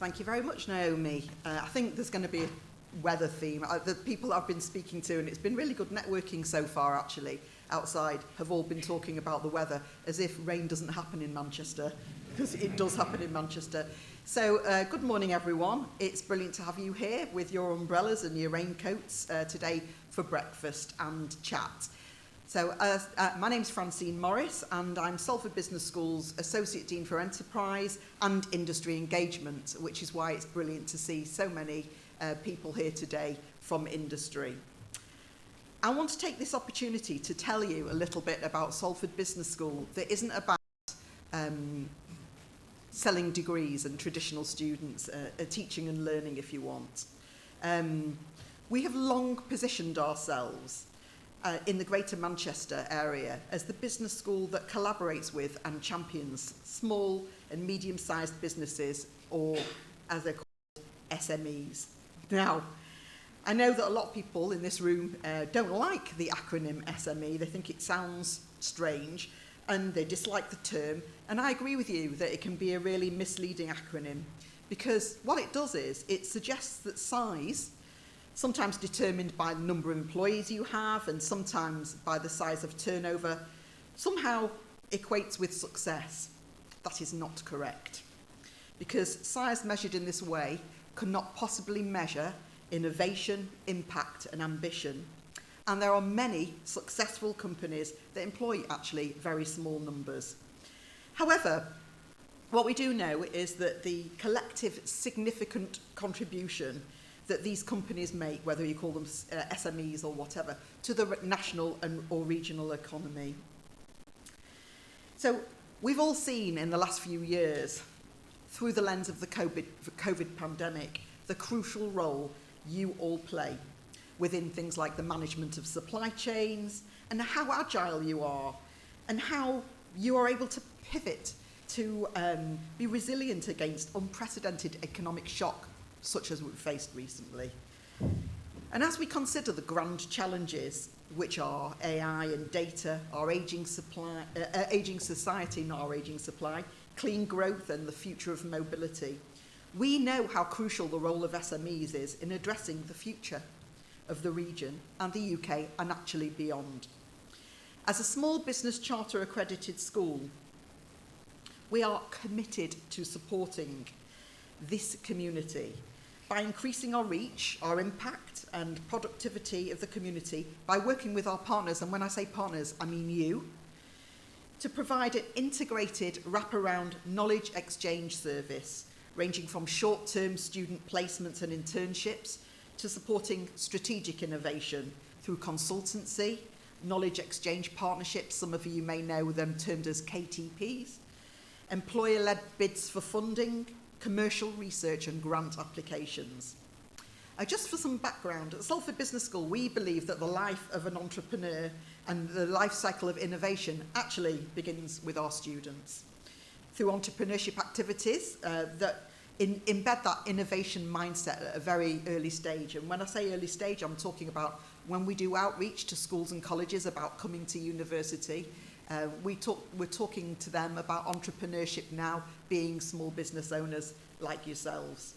Thank you very much, Naomi. I think there's going to be a weather theme. The people I've been speaking to, and it's been really good networking so far, actually, outside, have all been talking about the weather as if rain doesn't happen in Manchester, because it does happen in Manchester. So, good morning, everyone. It's brilliant to have you here with your umbrellas and your raincoats today for breakfast and chat. So, my name's Francine Morris, and I'm Salford Business School's Associate Dean for Enterprise and Industry Engagement, which is why it's brilliant to see so many people here today from industry. I want to take this opportunity to tell you a little bit about Salford Business School that isn't about selling degrees and traditional students, teaching and learning if you want. We have long positioned ourselves in the Greater Manchester area as the business school that collaborates with and champions small and medium-sized businesses, or as they're called, SMEs. Now, I know that a lot of people in this room don't like the acronym SME. They think it sounds strange and they dislike the term. And I agree with you that it can be a really misleading acronym, because what it does is it suggests that size, sometimes determined by the number of employees you have and sometimes by the size of turnover, somehow equates with success. That is not correct, because size measured in this way cannot possibly measure innovation, impact and ambition. And there are many successful companies that employ actually very small numbers. However, what we do know is that the collective significant contribution that these companies make, whether you call them SMEs or whatever, to the national or regional economy. So we've all seen in the last few years, through the lens of the COVID pandemic, the crucial role you all play within things like the management of supply chains, and how agile you are, and how you are able to pivot to be resilient against unprecedented economic shock such as we've faced recently. And as we consider the grand challenges, which are AI and data, our ageing society, not our ageing supply, clean growth and the future of mobility, we know how crucial the role of SMEs is in addressing the future of the region and the UK and actually beyond. As a small business charter accredited school, we are committed to supporting this community by increasing our reach, our impact and productivity of the community by working with our partners, and when I say partners, I mean you, to provide an integrated wraparound knowledge exchange service ranging from short-term student placements and internships to supporting strategic innovation through consultancy, knowledge exchange partnerships, some of you may know them termed as KTPs, employer-led bids for funding, commercial research and grant applications. Just for some background, at Salford Business School, we believe that the life of an entrepreneur and the life cycle of innovation actually begins with our students. Through entrepreneurship activities that embed that innovation mindset at a very early stage. And when I say early stage, I'm talking about when we do outreach to schools and colleges about coming to university. We're talking to them about entrepreneurship now, being small business owners like yourselves.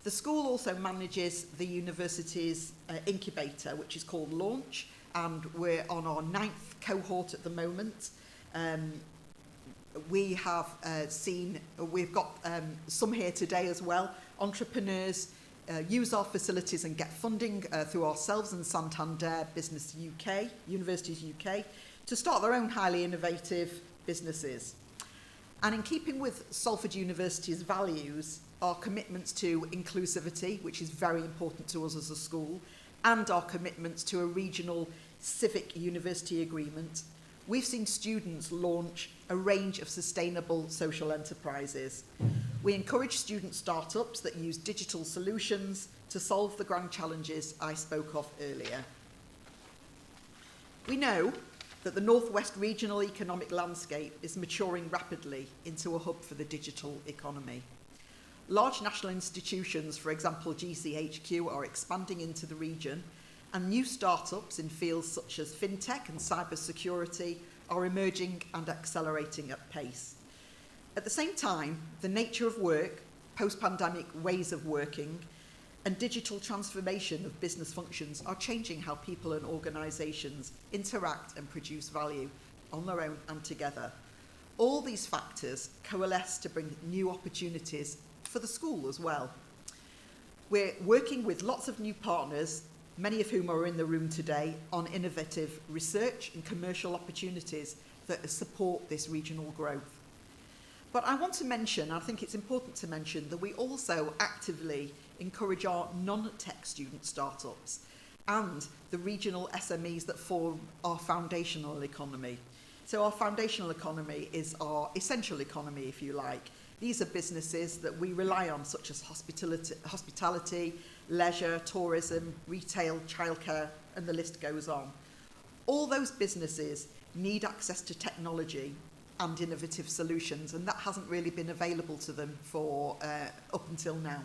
The school also manages the university's incubator, which is called Launch, and we're on our 9th cohort at the moment. We have we've got some here today as well, entrepreneurs use our facilities and get funding through ourselves and Santander Business UK, Universities UK, to start their own highly innovative businesses. And in keeping with Salford University's values, our commitments to inclusivity, which is very important to us as a school, and our commitments to a regional civic university agreement, we've seen students launch a range of sustainable social enterprises. We encourage student startups that use digital solutions to solve the grand challenges I spoke of earlier. We know that the Northwest regional economic landscape is maturing rapidly into a hub for the digital economy. Large national institutions, for example GCHQ, are expanding into the region, and new startups in fields such as fintech and cybersecurity are emerging and accelerating at pace. At the same time, the nature of work post-pandemic ways of working, and digital transformation of business functions are changing how people and organisations interact and produce value on their own and together. All these factors coalesce to bring new opportunities for the school as well. We're working with lots of new partners, many of whom are in the room today, on innovative research and commercial opportunities that support this regional growth. But I want to mention, I think it's important to mention, that we also actively encourage our non-tech student startups and the regional SMEs that form our foundational economy. So our foundational economy is our essential economy, if you like. These are businesses that we rely on, such as hospitality, leisure, tourism, retail, childcare, and the list goes on. All those businesses need access to technology and innovative solutions, and that hasn't really been available to them for up until now.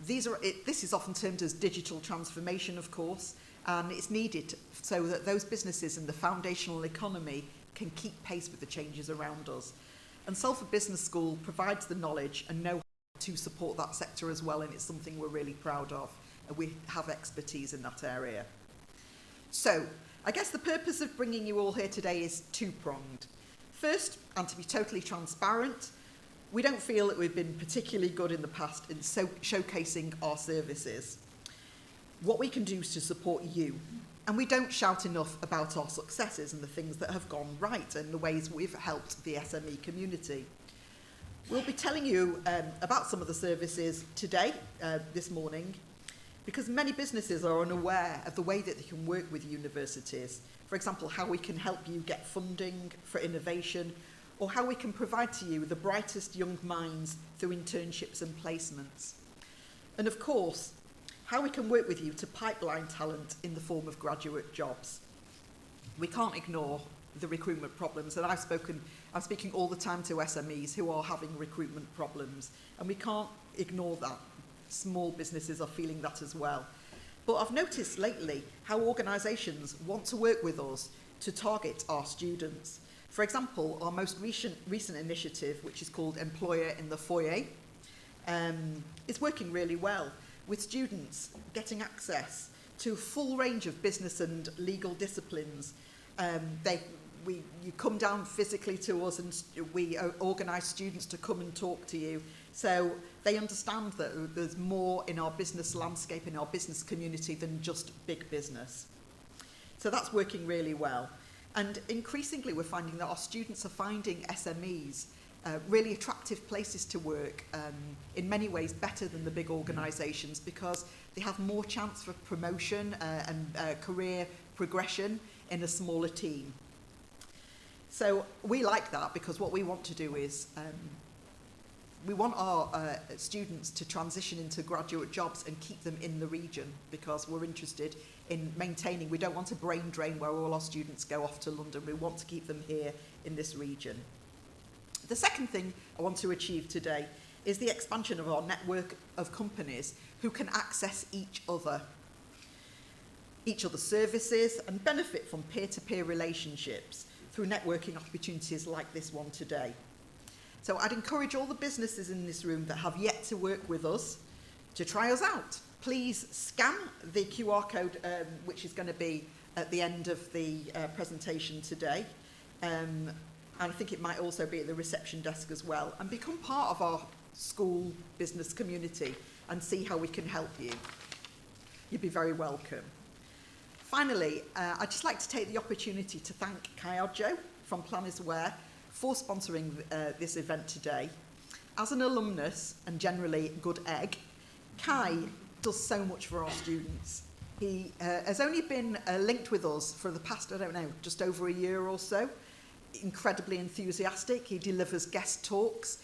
This is often termed as digital transformation, of course, and it's needed so that those businesses in the foundational economy can keep pace with the changes around us. And Salford Business School provides the knowledge and know-how to support that sector as well, and it's something we're really proud of, and we have expertise in that area. So, I guess the purpose of bringing you all here today is two-pronged. First, and to be totally transparent, we don't feel that we've been particularly good in the past in showcasing our services. What we can do is to support you, and we don't shout enough about our successes and the things that have gone right and the ways we've helped the SME community. We'll be telling you about some of the services today, this morning, because many businesses are unaware of the way that they can work with universities. For example, how we can help you get funding for innovation, or how we can provide to you the brightest young minds through internships and placements. And of course, how we can work with you to pipeline talent in the form of graduate jobs. We can't ignore the recruitment problems, and I'm speaking all the time to SMEs who are having recruitment problems, and we can't ignore that. Small businesses are feeling that as well. But I've noticed lately how organisations want to work with us to target our students. For example, our most recent initiative, which is called Employer in the Foyer, is working really well, with students getting access to a full range of business and legal disciplines. You come down physically to us, and we organise students to come and talk to you, so they understand that there's more in our business landscape, in our business community, than just big business. So that's working really well. And increasingly we're finding that our students are finding SMEs really attractive places to work, in many ways better than the big organisations, because they have more chance for promotion and career progression in a smaller team. So we like that, because what we want to do is we want our students to transition into graduate jobs and keep them in the region, because we're interested in maintaining. We don't want a brain drain where all our students go off to London. We want to keep them here in this region. The second thing I want to achieve today is the expansion of our network of companies who can access each other's services and benefit from peer-to-peer relationships through networking opportunities like this one today. So I'd encourage all the businesses in this room that have yet to work with us to try us out. Please scan the QR code, which is going to be at the end of the presentation today. And I think it might also be at the reception desk as well, and become part of our school business community and see how we can help you. You'd be very welcome. Finally, I'd just like to take the opportunity to thank Kyajo from Planisware for sponsoring this event today. As an alumnus and generally good egg, Kai does so much for our students. He has only been linked with us for the past, just over a year or so. Incredibly enthusiastic. He delivers guest talks.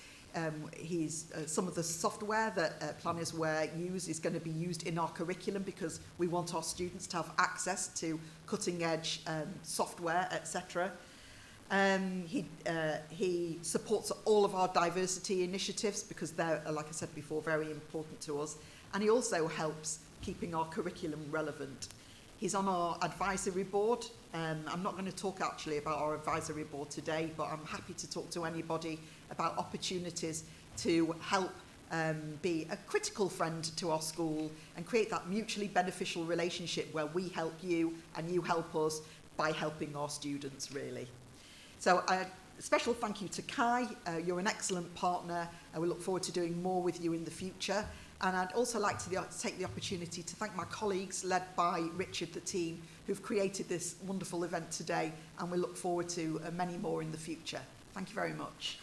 Some of the software that Planisware use is going to be used in our curriculum, because we want our students to have access to cutting-edge software, etc. He supports all of our diversity initiatives, because they're, like I said before, very important to us. And he also helps keeping our curriculum relevant. He's on our advisory board. I'm not going to talk actually about our advisory board today, but I'm happy to talk to anybody about opportunities to help be a critical friend to our school and create that mutually beneficial relationship where we help you and you help us by helping our students, really. So a special thank you to Kai. You're an excellent partner, and we look forward to doing more with you in the future. And I'd also like to take the opportunity to thank my colleagues, led by Richard, the team, who've created this wonderful event today, and we look forward to many more in the future. Thank you very much.